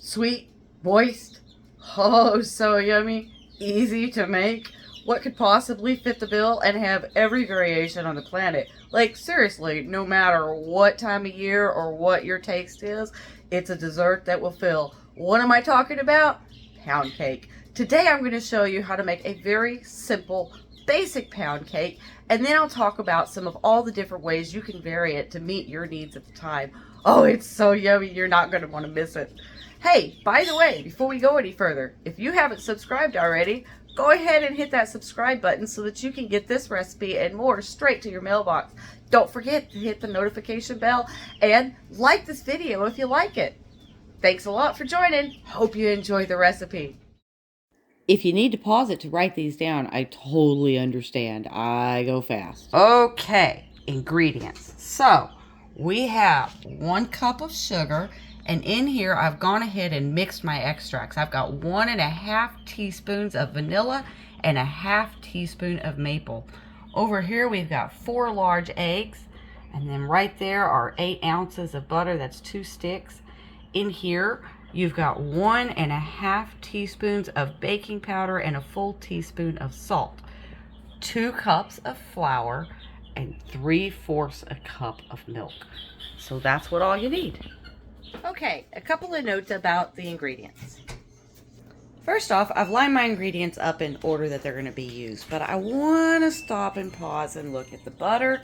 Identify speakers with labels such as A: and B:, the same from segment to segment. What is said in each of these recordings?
A: sweet, moist, oh, so yummy, easy to make. What could possibly fit the bill and have every variation on the planet? Like, seriously, no matter what time of year or what your taste is, it's a dessert that will fill. What am I talking about? Pound cake. Today I'm going to show you how to make a very simple, basic pound cake, and then I'll talk about some of all the different ways you can vary it to meet your needs at the time. Oh, it's so yummy, you're not going to want to miss it. Hey, by the way, before we go any further, if you haven't subscribed already, go ahead and hit that subscribe button so that you can get this recipe and more straight to your mailbox. Don't forget to hit the notification bell and like this video if you like it. Thanks a lot for joining. Hope you enjoy the recipe. If you need to pause it to write these down, I totally understand. I go fast. Okay, ingredients. So, we have 1 cup of sugar, and in here I've gone ahead and mixed my extracts. I've got 1.5 teaspoons of vanilla and 1/2 teaspoon of maple. Over here we've got 4 large eggs, and then right there are 8 ounces of butter. That's 2 sticks. In here you've got 1.5 teaspoons of baking powder and a full teaspoon of salt, 2 cups of flour, and 3/4 a cup of milk. So that's what all you need. Okay, a couple of notes about the ingredients. First off, I've lined my ingredients up in order that they're going to be used, but I want to stop and pause and look at the butter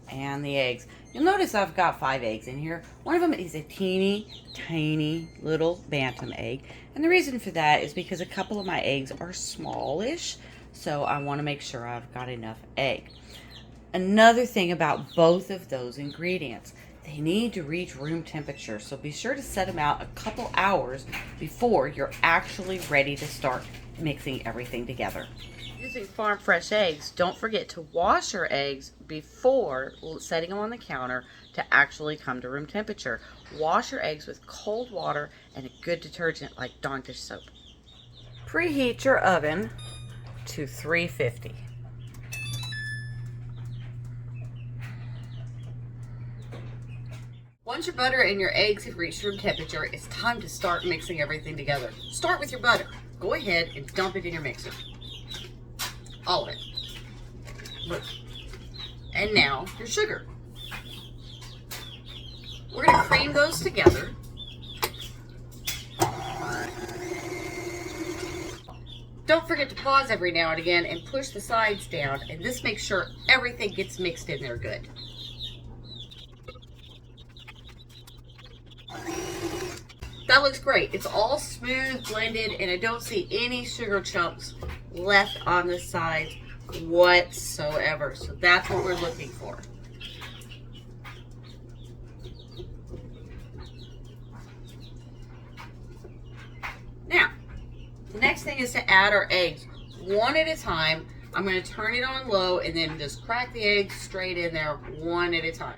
A: and the eggs. You'll notice I've got 5 eggs in here. One of them is a teeny tiny little bantam egg, and the reason for that is because a couple of my eggs are smallish, so I want to make sure I've got enough egg. Another thing about both of those ingredients, they need to reach room temperature, so be sure to set them out a couple hours before you're actually ready to start mixing everything together. Using farm fresh eggs, don't forget to wash your eggs before setting them on the counter to actually come to room temperature. Wash your eggs with cold water and a good detergent like Dawn dish soap. Preheat your oven to 350. Once your butter and your eggs have reached room temperature, it's time to start mixing everything together. Start with your butter. Go ahead and dump it in your mixer. All of it. Look. And now your sugar. We're going to cream those together. Don't forget to pause every now and again and push the sides down, and this makes sure everything gets mixed in there good. That looks great. It's all smooth, blended, and I don't see any sugar chunks left on the sides whatsoever. So that's what we're looking for. Now, the next thing is to add our eggs one at a time. I'm going to turn it on low and then just crack the eggs straight in there one at a time.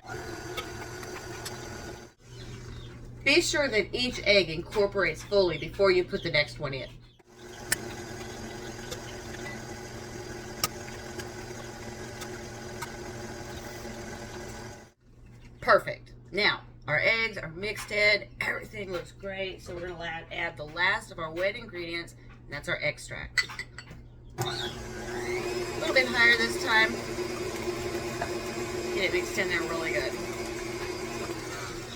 A: Be sure that each egg incorporates fully before you put the next one in. Perfect. Now, our eggs are mixed in. Everything looks great. So we're going to add the last of our wet ingredients, and that's our extract. A little bit higher this time. Get it mixed in there really good.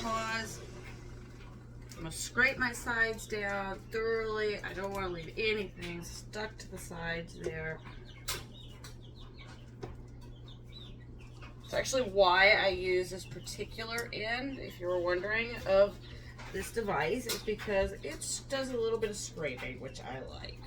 A: Pause. I'm going to scrape my sides down thoroughly. I don't want to leave anything stuck to the sides there. It's actually why I use this particular end, if you were wondering, of this device, is because it does a little bit of scraping, which I like.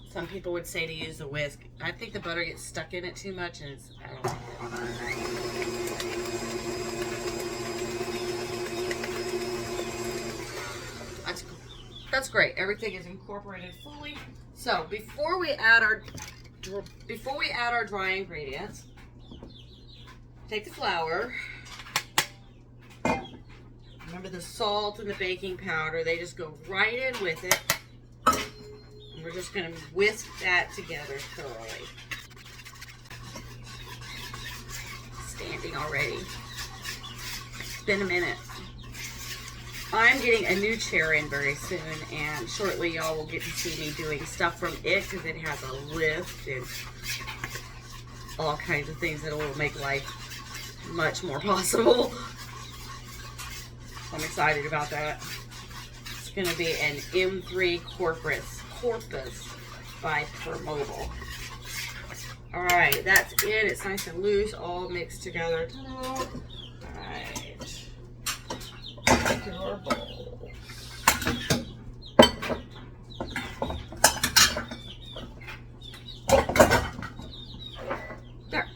A: Some people would say to use the whisk. I think the butter gets stuck in it too much, and I don't like it. That's great. Everything is incorporated fully. So before we add our dry ingredients, take the flour. Remember the salt and the baking powder; they just go right in with it. We're just going to whisk that together thoroughly. Standing already. It's been a minute. I'm getting a new chair in very soon, and shortly y'all will get to see me doing stuff from it because it has a lift and all kinds of things that will make life much more possible. I'm excited about that. It's going to be an M3 Corpus by Permobile. Alright, that's it. It's nice and loose, all mixed together. Alright. To our bowl. There.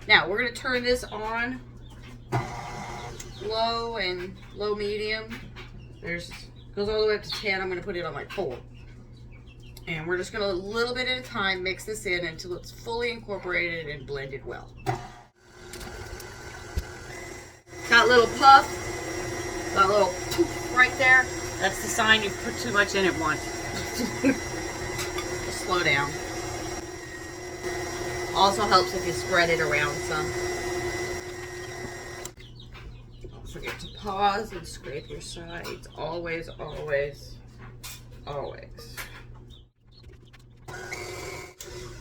A: Now we're going to turn this on low and low medium. Goes all the way up to 10. I'm going to put it on like 4. And we're just going to, a little bit at a time, mix this in until it's fully incorporated and blended well. Got a little puff, got a little poof right there. That's the sign you've put too much in at once. Just slow down. Also helps if you spread it around some. Don't forget to pause and scrape your sides. Always, always, always.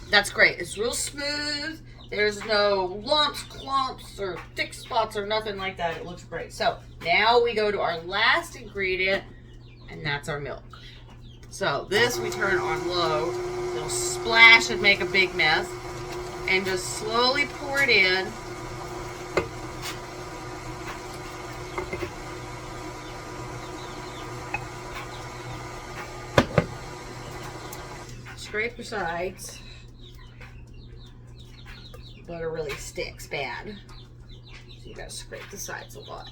A: That's great. It's real smooth. There's no lumps, clumps, or thick spots or nothing like that. It looks great. So now we go to our last ingredient, and that's our milk. So this we turn on low. It'll splash and make a big mess. And just slowly pour it in. Scrape your sides. Butter really sticks bad, so you gotta scrape the sides a lot.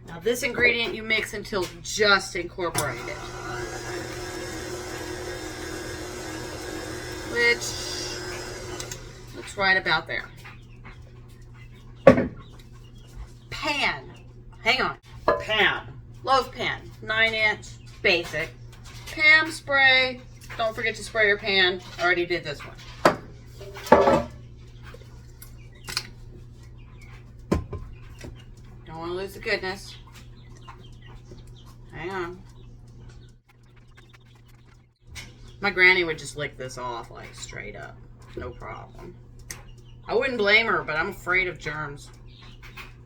A: Now this ingredient you mix until just incorporated, which looks right about there. Pan. Hang on. Pan. Loaf pan. 9-inch. Basic. Pan spray. Don't forget to spray your pan. I already did this one. Don't want to lose the goodness. Hang on. My granny would just lick this off like straight up. No problem. I wouldn't blame her, but I'm afraid of germs.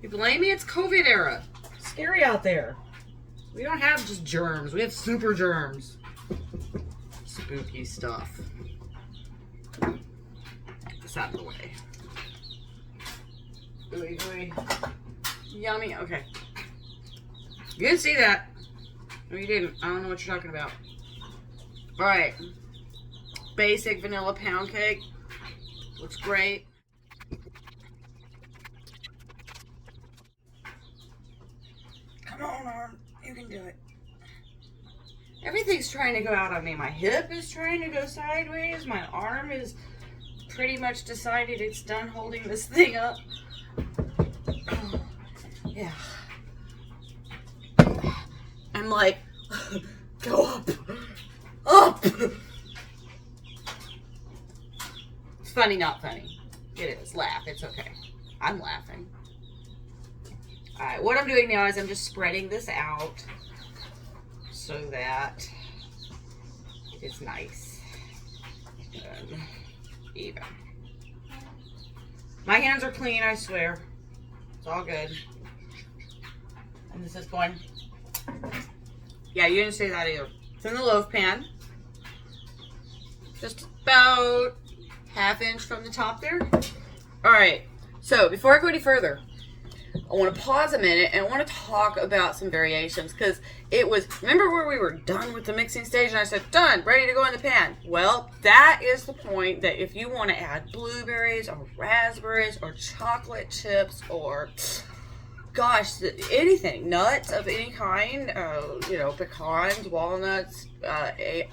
A: You blame me? It's COVID era. Scary out there. We don't have just germs. We have super germs. Spooky stuff. Get this out of the way. Ooey, ooey. Yummy. Okay. You didn't see that. No, you didn't. I don't know what you're talking about. Alright. Basic vanilla pound cake. Looks great. Come on, arm. You can do it. Everything's trying to go out on me. My hip is trying to go sideways. My arm is pretty much decided it's done holding this thing up. Oh, yeah. I'm like, go up. Up! It's funny, not funny. It is. Laugh. It's okay. I'm laughing. Alright, what I'm doing now is I'm just spreading this out so that it's nice and even. My hands are clean, I swear. It's all good. And this is going, yeah, you didn't say that either. It's in the loaf pan. Just about 1/2 inch from the top there. Alright, so before I go any further, I want to pause a minute and I want to talk about some variations because it was, remember where we were done with the mixing stage and I said, done, ready to go in the pan. Well, that is the point that if you want to add blueberries or raspberries or chocolate chips or, gosh, anything, nuts of any kind, you know, pecans, walnuts,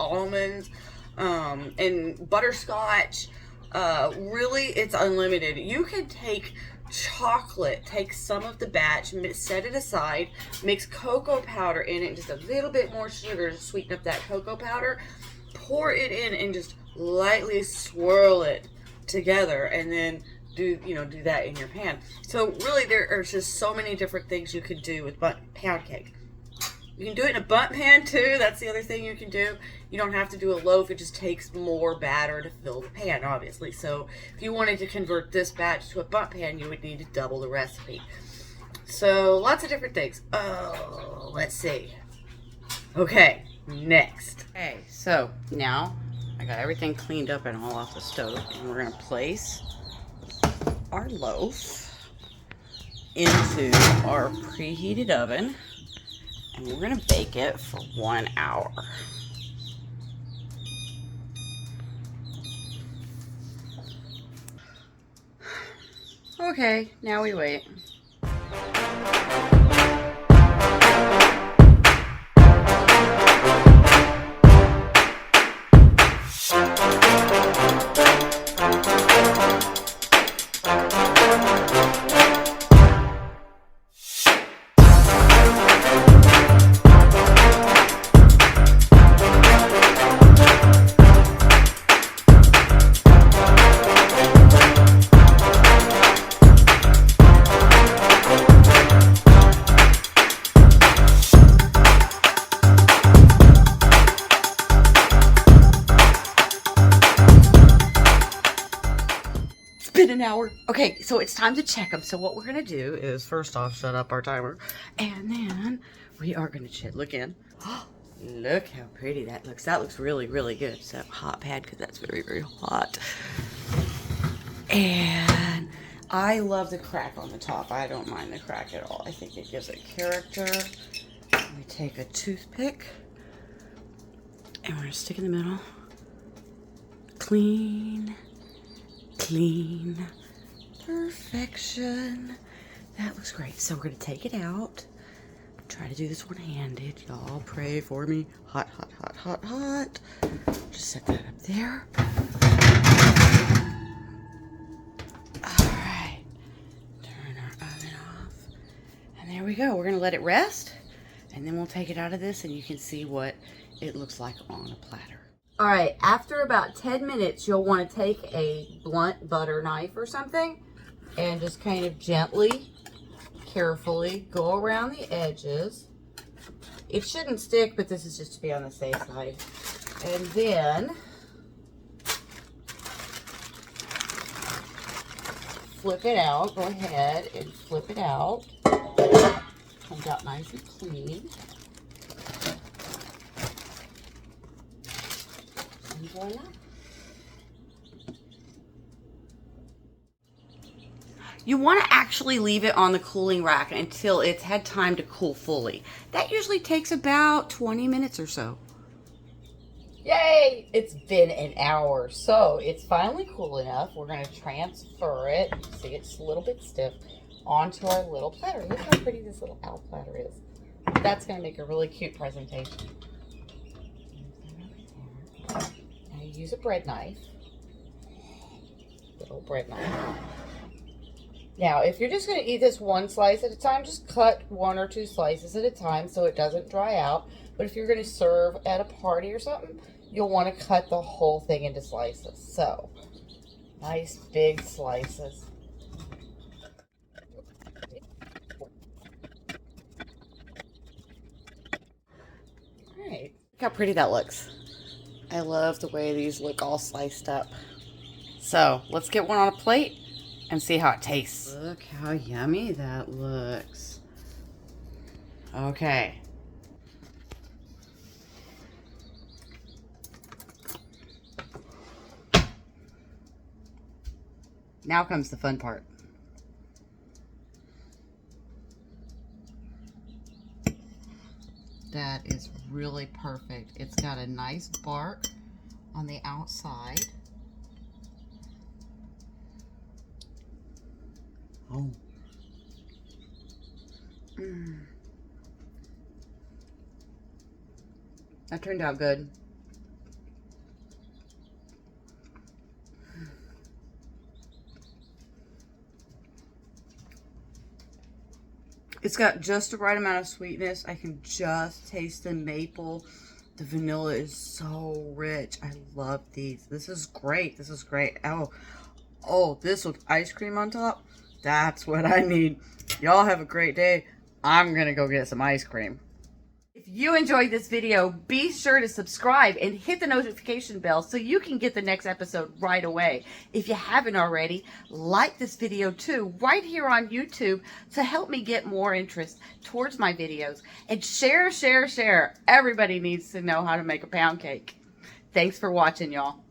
A: almonds, and butterscotch, Really, it's unlimited. You can take chocolate, take some of the batch, set it aside, mix cocoa powder in it, just a little bit more sugar to sweeten up that cocoa powder, pour it in and just lightly swirl it together, and then do that in your pan. So really, there are just so many different things you could do with pound cake. You can do it in a bundt pan too. That's the other thing you can do. You don't have to do a loaf. It just takes more batter to fill the pan, obviously. So if you wanted to convert this batch to a bundt pan, you would need to double the recipe. So lots of different things. Oh, let's see. Okay, next. Okay, so now I got everything cleaned up and all off the stove, and we're gonna place our loaf into our preheated oven, and we're gonna bake it for 1 hour. Okay, now we wait. Been an hour. Okay, so it's time to check them. So what we're gonna do is first off shut up our timer, and then we are gonna look in. Look how pretty that looks. That looks really, really good. It's that hot pad because that's very, very hot. And I love the crack on the top. I don't mind the crack at all. I think it gives it character. We take a toothpick and we're gonna stick in the middle. Clean. Clean. Perfection. That looks great. So we're going to take it out. Try to do this one-handed. Y'all pray for me. Hot, hot, hot, hot, hot. Just set that up there. Alright. Turn our oven off. And there we go. We're going to let it rest. And then we'll take it out of this and you can see what it looks like on a platter. All right, after about 10 minutes, you'll want to take a blunt butter knife or something and just kind of gently, carefully go around the edges. It shouldn't stick, but this is just to be on the safe side. And then flip it out. Go ahead and flip it out. Comes out nice and clean. Voila. You want to actually leave it on the cooling rack until it's had time to cool fully. That usually takes about 20 minutes or so. Yay! It's been an hour, so it's finally cool enough. We're going to transfer it, see it's a little bit stiff, onto our little platter. Look how pretty this little owl platter is. That's going to make a really cute presentation. Use a bread knife, little bread knife. Now, if you're just going to eat this one slice at a time, just cut 1 or 2 slices at a time so it doesn't dry out. But if you're going to serve at a party or something, you'll want to cut the whole thing into slices. So, nice big slices. All right, look how pretty that looks. I love the way these look all sliced up. So let's get one on a plate and see how it tastes. Look how yummy that looks. Okay. Now comes the fun part. That is really perfect. It's got a nice bark on the outside. Oh. That turned out good. It's got just the right amount of sweetness. I can just taste the maple. The vanilla is so rich. I love these. This is great. This is great. Oh, this with ice cream on top. That's what I need. Y'all have a great day. I'm gonna go get some ice cream. If you enjoyed this video, be sure to subscribe and hit the notification bell so you can get the next episode right away. If you haven't already, like this video too, right here on YouTube to help me get more interest towards my videos. And share. Everybody needs to know how to make a pound cake. Thanks for watching, y'all.